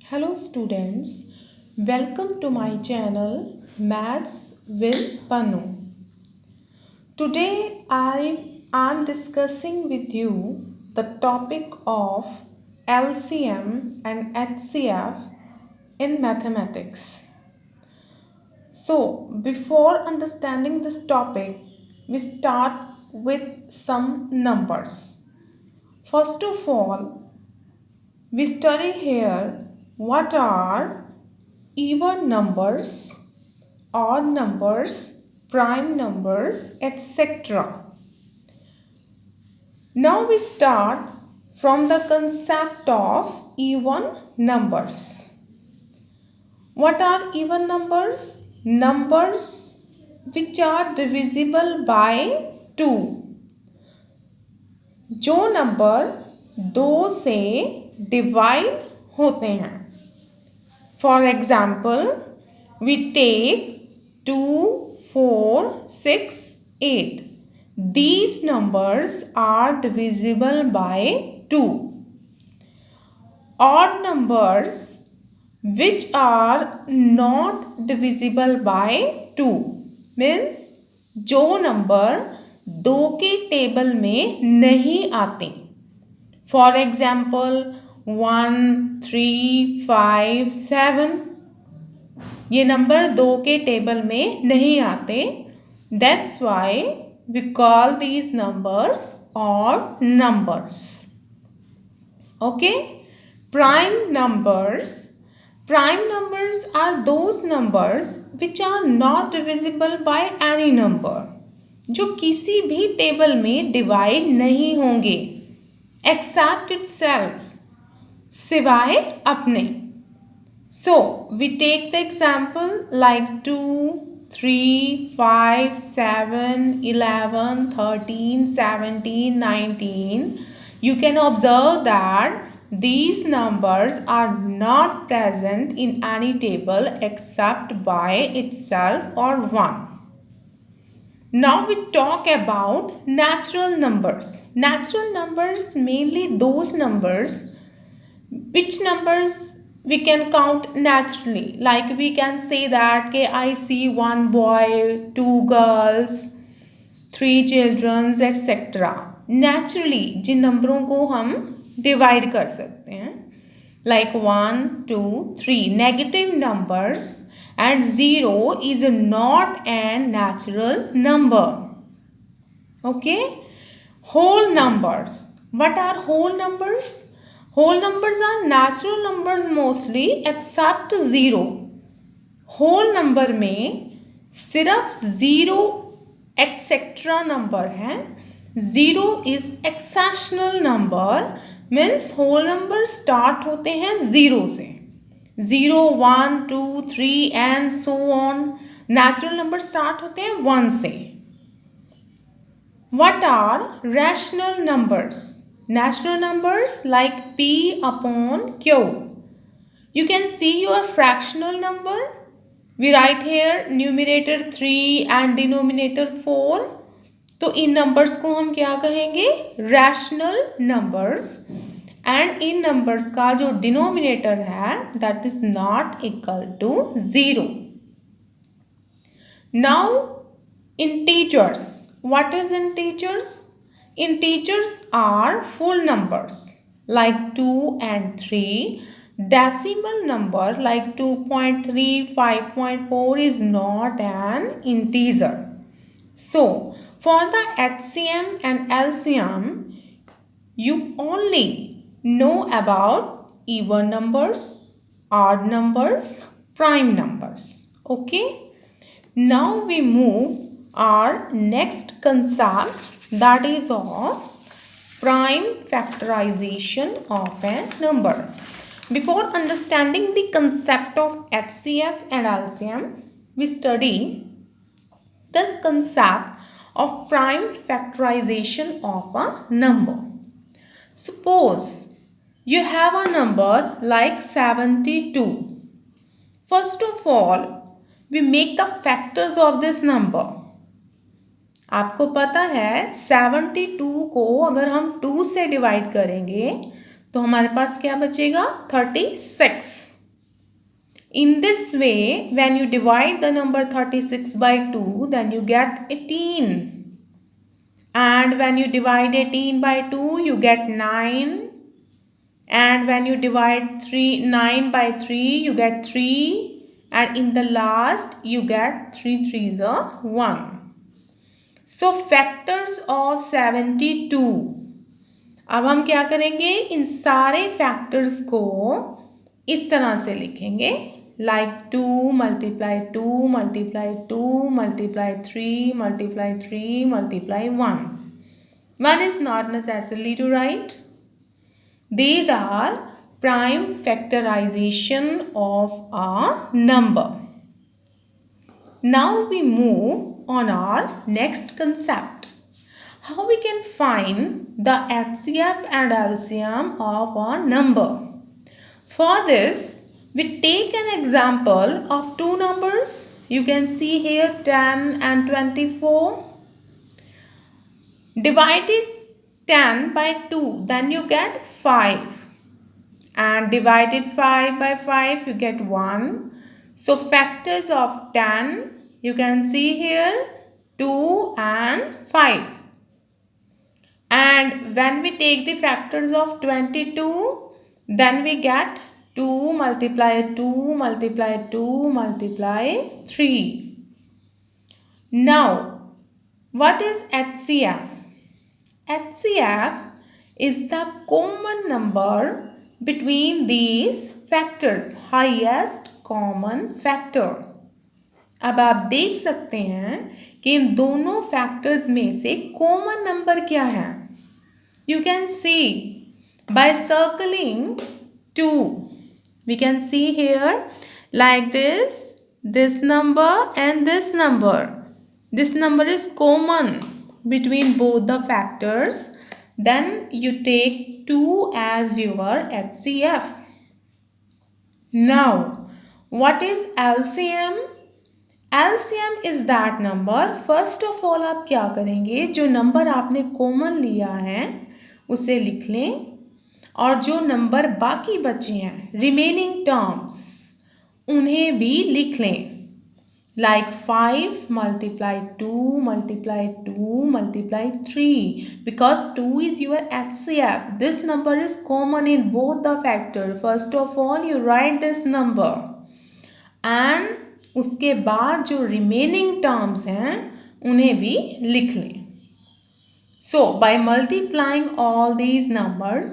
Hello students, welcome to my channel Maths with Panu. Today I am discussing with you the topic of LCM and HCF in mathematics. So before understanding this topic, we start with some numbers. First of all, we study here what are even numbers, odd numbers, prime numbers, etc. Now we start from the concept of even numbers. What are even numbers? Numbers which are divisible by 2. जो number 2 से divide होते हैं. For example, we take 2, 4, 6, 8. These numbers are divisible by 2. Odd numbers which are not divisible by 2 means जो number 2 के table में नहीं आते. For example, 1, 3, 5, 7 ये नंबर 2 के टेबल में नहीं आते. That's why we call these numbers odd numbers. Okay? Prime numbers. Prime numbers are those numbers which are not divisible by any number. जो किसी भी टेबल में डिवाइड नहीं होंगे except itself, सिवाय अपने. So we take the example like 2, 3, 5, 7, 11, 13, 17, 19. You can observe that these numbers are not present in any table except by itself or 1. Now we talk about natural numbers. Natural numbers mainly those numbers which numbers we can count naturally. Like we can say that I see 1 boy, 2 girls, 3 children, etc. Naturally जिन नंबरों को हम divide कर सकते हैं like 1, 2, 3. Negative numbers and 0 is not a natural number. Okay? Whole numbers. What are whole numbers? Whole numbers are natural numbers mostly except 0. Whole number में सिर्फ 0 etc. Number है. 0 is exceptional number means whole number start होते हैं 0 से. 0, 1, 2, 3 and so on. Natural number start होते हैं 1 से. What are rational numbers? Natural numbers like P upon Q. You can see your fractional number. We write here numerator 3 and denominator 4. तो इन numbers को हम क्या कहेंगे? Rational numbers. एंड इन numbers का जो डिनोमिनेटर है that is not equal to 0. Now integers. What is integers? Integers are full numbers like 2 and 3. Decimal number like 2.3, 5.4 is not an integer. So, for the HCM and LCM, you only know about even numbers, odd numbers, prime numbers. Okay? Now we move our next concept, that is of prime factorization of a number. Before understanding the concept of HCF and LCM, we study this concept of prime factorization of a number. Suppose you have a number like 72. First of all, we make the factors of this number. आपको पता है 72 को अगर हम 2 से divide करेंगे तो हमारे पास क्या बचेगा? 36. In this way, when you divide the number 36 by 2, then you get 18. And when you divide 18 by 2, you get 9. And when you divide 9 by 3, you get 3. And in the last, you get 3 3s are 1. So factors of 72. अब हम क्या करेंगे, इन सारे factors को इस तरह से लिखेंगे, like 2 multiply 2 multiply 2 multiply 3 multiply 3 multiply 1. 1 is not necessarily to write. These are prime factorization of a number. Now we move on our next concept. How we can find the HCF and LCM of a number. For this, we take an example of two numbers. You can see here 10 and 24. Divided 10 by 2, then you get 5. And divided 5 by 5, you get 1. So factors of 10, you can see here 2 and 5. And when we take the factors of 22, then we get 2 multiply 2 multiply 2 multiply 3. Now, what is HCF? HCF is the common number between these factors, highest common factor. अब आप देख सकते हैं कि इन दोनों factors में से common number क्या है. You can see by circling 2. We can see here like this number and this number. This number is common between both the factors. Then you take 2 as your HCF. Now, what is LCM? LCM is that number. First of all, आप क्या करेंगे, जो number आपने common लिया है उसे लिख लें, और जो नंबर बाकी बचे हैं रिमेनिंग टर्म्स उन्हें भी लिख लें. Like 5 multiply 2 multiply 2 multiply 3, because 2 is your HCF. This number is common in both the factors. First of all, you write this number and उसके बाद जो रिमेनिंग टर्म्स हैं उन्हें भी लिख लें. So by multiplying all these numbers,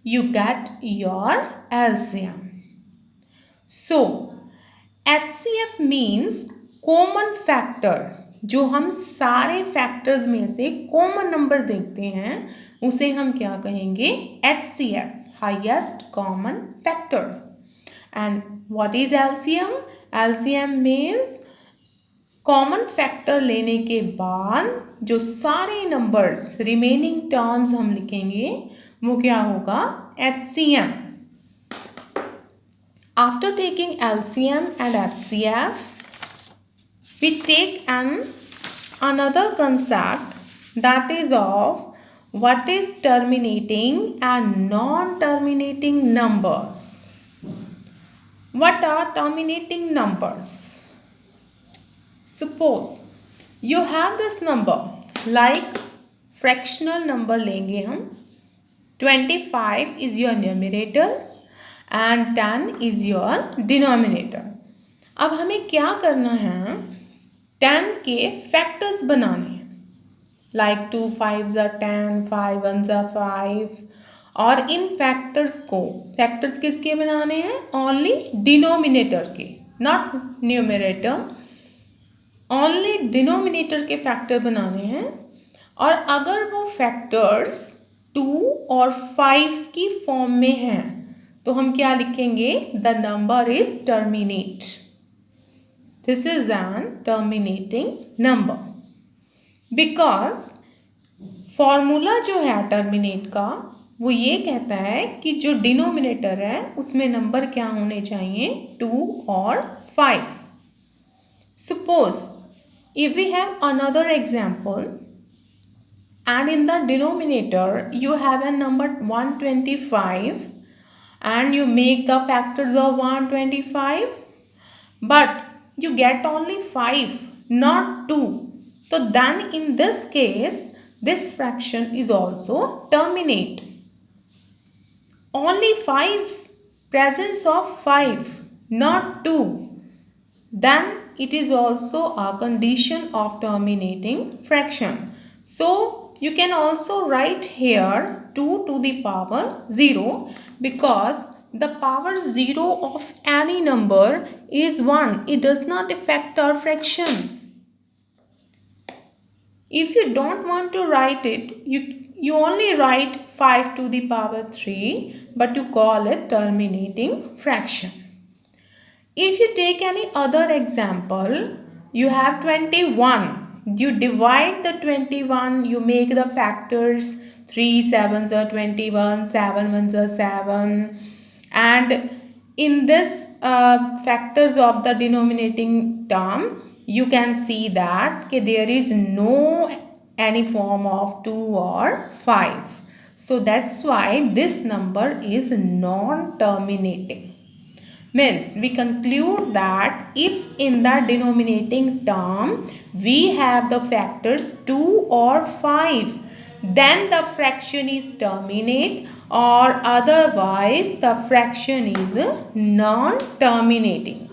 you get your LCM. So HCF means common factor. जो हम सारे फैक्टर्स में से कॉमन नंबर देखते हैं उसे हम क्या कहेंगे, HCF, highest common factor. And what is LCM? LCM means common factor लेने के बाद जो सारे नंबर्स रिमेनिंग टर्म्स हम लिखेंगे वो क्या होगा, HCM. After taking LCM and HCF, we take another concept, that is of what is terminating and non-terminating numbers. What are terminating numbers? Suppose you have this number, like fractional number लेंगे हम. 25 is your numerator and 10 is your denominator. अब हमें क्या करना है, 10 के factors बनाने हैं. Like 2 5s are 10, 5 1s are 5. और इन फैक्टर्स को, फैक्टर्स किसके बनाने हैं, ओनली डिनोमिनेटर के, नॉट न्यूमरेटर. ओनली डिनोमिनेटर के फैक्टर बनाने हैं. और अगर वो फैक्टर्स 2 और 5 की फॉर्म में हैं तो हम क्या लिखेंगे, the number is terminate. This is an terminating number. Because formula जो है टर्मिनेट का वो ये कहता है कि जो डिनोमिनेटर है उसमें नंबर क्या होने चाहिए, 2 और 5. Suppose if we have another example and in the denominator you have a number 125 and you make the factors of 125, but you get only 5, not 2. So then in this case, this fraction is also terminate. Only 5, presence of 5, not 2. Then it is also a condition of terminating fraction. So you can also write here 2 to the power 0, because the power 0 of any number is 1. It does not affect our fraction. If you don't want to write it, you only write 5 to the power 3, but you call it terminating fraction. If you take any other example, you have 21. You divide the 21, you make the factors 3 sevens are 21, 7 ones are 7. And in this factors of the denominating term, you can see that there is no any form of 2 or 5. So that's why this number is non-terminating. Means we conclude that if in the denominating term we have the factors 2 or 5, then the fraction is terminate, or otherwise the fraction is non-terminating.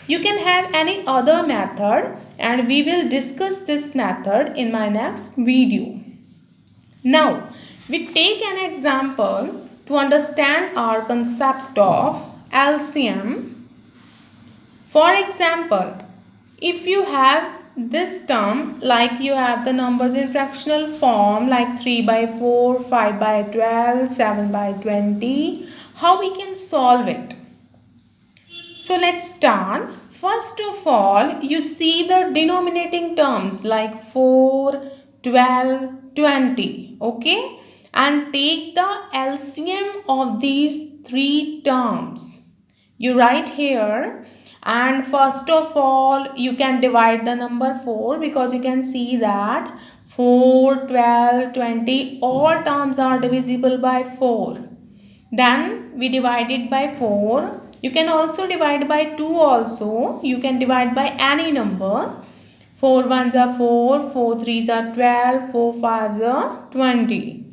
You can have any other method, and we will discuss this method in my next video. Now we take an example to understand our concept of LCM. For example, if you have this term, like you have the numbers in fractional form like 3 by 4, 5 by 12, 7 by 20, how we can solve it? So let's start. First of all, you see the denominating terms like 4, 12, 20, okay? And take the LCM of these three terms. You write here, and first of all, you can divide the number 4, because you can see that 4, 12, 20, all terms are divisible by 4. Then we divide it by 4. You can also divide by 2 also. You can divide by any number. 4 ones are 4, 4 threes are 12, 4 fives are 20.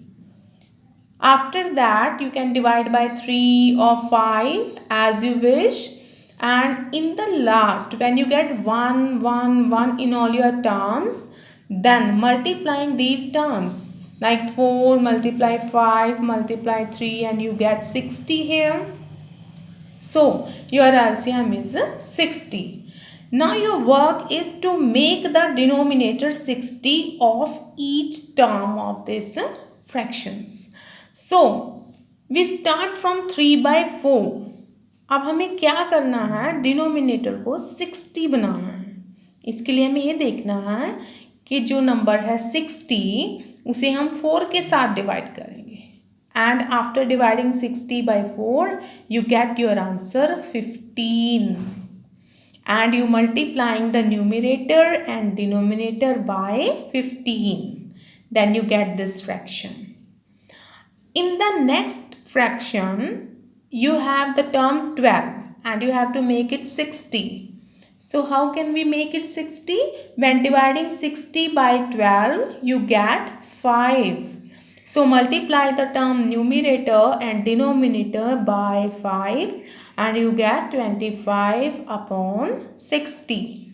After that, you can divide by 3 or 5 as you wish. And in the last, when you get 1, 1, 1 in all your terms, then multiplying these terms, like 4 multiply 5 multiply 3, and you get 60 here. So your LCM is 60. Now your work is to make the denominator 60 of each term of this fractions. So we start from 3 by 4. अब हमें क्या करना है, denominator को 60 बनाना है. इसके लिए हमें ये देखना है कि जो नंबर है 60 उसे हम 4 के साथ डिवाइड करेंगे. And after dividing 60 by 4, you get your answer 15. And you multiplying the numerator and denominator by 15. Then you get this fraction. In the next fraction, you have the term 12 and you have to make it 60. So how can we make it 60? When dividing 60 by 12, you get 5. So multiply the term numerator and denominator by 5 and you get 25 upon 60.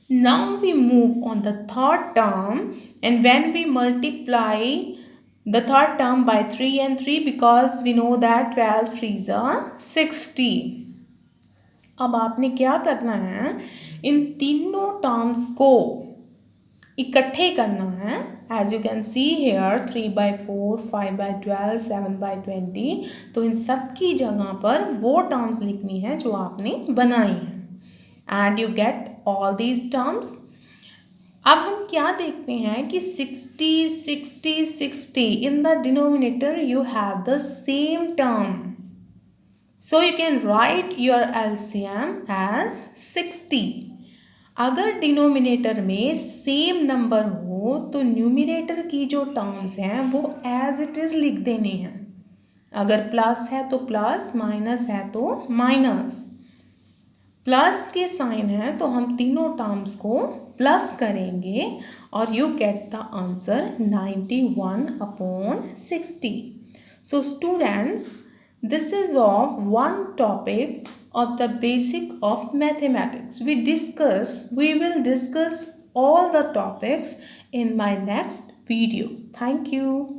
Now we move on the third term, and when we multiply the third term by 3 and 3, because we know that 12 threes are 60. अब आपने क्या करना है, इन तीनों terms को इकट्ठे करना है. As you can see here 3 by 4, 5 by 12, 7 by 20. तो इन सब की जगह पर वो टर्म्स लिखनी है जो आपने बनाई है. And you get all these terms. अब हम क्या देखते हैं कि 60, 60, 60 in the denominator you have the same term. So you can write your LCM as 60. अगर डिनोमिनेटर में सेम नंबर हो तो न्यूमिनेटर की जो टर्म्स हैं वो एज इट इज़ लिख देने हैं. अगर प्लस है तो प्लस, माइनस है तो माइनस. प्लस के साइन है तो हम तीनों टर्म्स को प्लस करेंगे और you get the answer 91/60. So students, this is of one topic of the basic of mathematics. We will discuss all the topics in my next videos. Thank you.